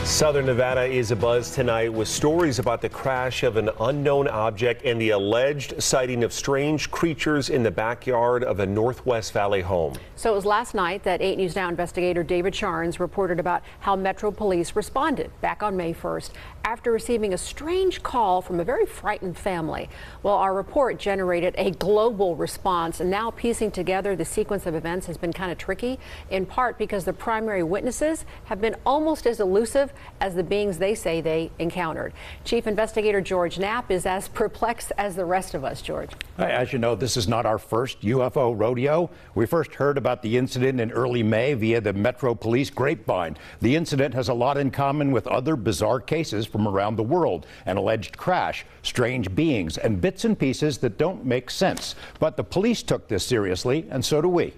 Southern Nevada is abuzz tonight with stories about the crash of an unknown object and the alleged sighting of strange creatures in the backyard of a Northwest Valley home. So it was last night that 8 News Now investigator David Charnes reported about how Metro Police responded back on May 1st after receiving a strange call from a very frightened family. Well, our report generated a global response, and now piecing together the sequence of events has been kind of tricky, in part because the primary witnesses have been almost as elusive as the beings they say they encountered. Chief Investigator George Knapp is as perplexed as the rest of us. George. As you know, this is not our first UFO rodeo. We first heard about the incident in early May via the Metro Police grapevine. The incident has a lot in common with other bizarre cases from around the world: an alleged crash, strange beings, and bits and pieces that don't make sense. But the police took this seriously, and so do we.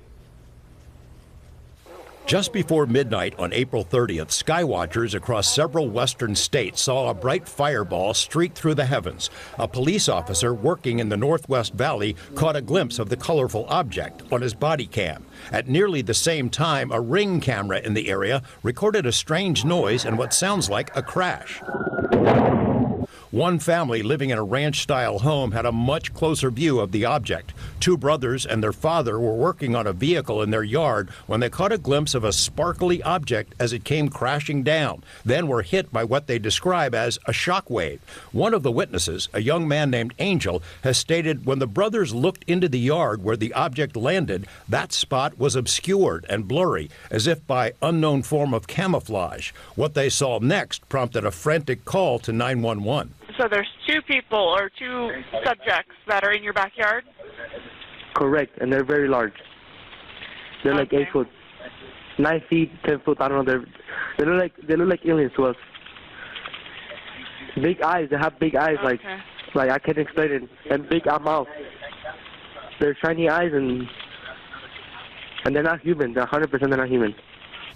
Just before midnight on April 30th, skywatchers across several western states saw a bright fireball streak through the heavens. A police officer working in the Northwest Valley caught a glimpse of the colorful object on his body cam. At nearly the same time, a Ring camera in the area recorded a strange noise and what sounds like a crash. One family living in a ranch-style home had a much closer view of the object. Two brothers and their father were working on a vehicle in their yard when they caught a glimpse of a sparkly object as it came crashing down, then were hit by what they describe as a shock wave. One of the witnesses, a young man named Angel, has stated when the brothers looked into the yard where the object landed, that spot was obscured and blurry, as if by unknown form of camouflage. What they saw next prompted a frantic call to 911. So there's two people or two subjects that are in your backyard? Correct, and they're very large. They're like 8 foot, 9 feet, 10 foot. I don't know. They look like aliens to us. Big eyes. They have big eyes, like I can't explain it, and big mouth. They're shiny eyes, and they're not human. They're 100% they're not human.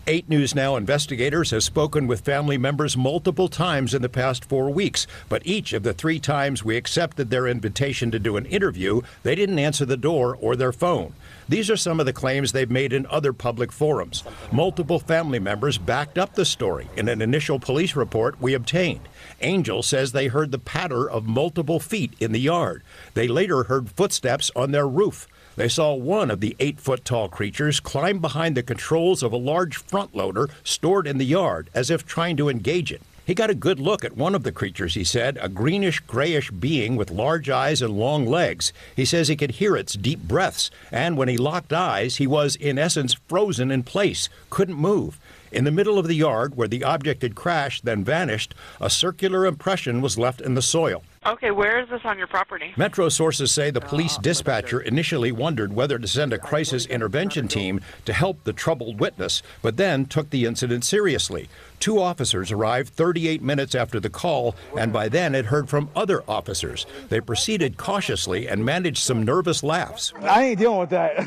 8 News Now investigators have spoken with family members multiple times in the past 4 weeks, but each of the 3 times we accepted their invitation to do an interview, they didn't answer the door or their phone. These are some of the claims they've made in other public forums. Multiple family members backed up the story in an initial police report we obtained. Angel says they heard the patter of multiple feet in the yard. They later heard footsteps on their roof. They saw one of the 8-foot-tall creatures climb behind the controls of a large front loader stored in the yard as if trying to engage it. He got a good look at one of the creatures, he said, a greenish-grayish being with large eyes and long legs. He says he could hear its deep breaths, and when he locked eyes, he was, in essence, frozen in place, couldn't move. In the middle of the yard, where the object had crashed, then vanished, a circular impression was left in the soil. Okay, where is this on your property? Metro sources say the police dispatcher initially wondered whether to send a crisis intervention team to help the troubled witness, but then took the incident seriously. 2 officers arrived 38 minutes after the call, and by then had heard from other officers. They proceeded cautiously and managed some nervous laughs. I ain't dealing with that.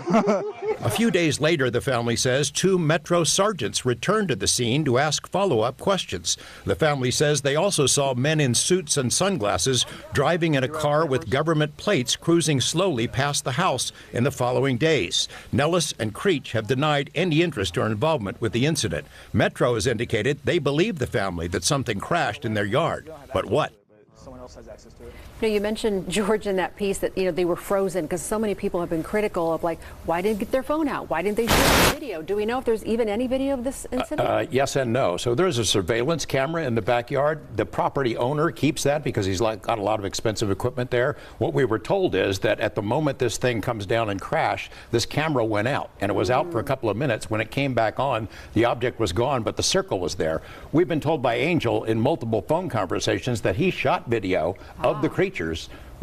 A few days later, the family says 2 Metro sergeants returned to the scene to ask follow-up questions. The family says they also saw men in suits and sunglasses driving in a car with government plates cruising slowly past the house in the following days. Nellis and Creech have denied any interest or involvement with the incident. Metro has indicated they believe the family that something crashed in their yard. But what? Someone else has access to it. You mentioned, George, in that piece that they were frozen because so many people have been critical of, like, why didn't they get their phone out? Why didn't they shoot the video? Do we know if there's even any video of this incident? Yes and no. So there's a surveillance camera in the backyard. The property owner keeps that because he's got a lot of expensive equipment there. What we were told is that at the moment this thing comes down and crashed, this camera went out, and it was out for a couple of minutes. When it came back on, the object was gone, but the circle was there. We've been told by Angel in multiple phone conversations that he shot video of the creatures.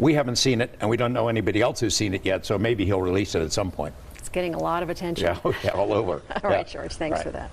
We haven't seen it, and we don't know anybody else who's seen it yet, so maybe he'll release it at some point. It's getting a lot of attention. Yeah, all over. All right, George, thanks for that.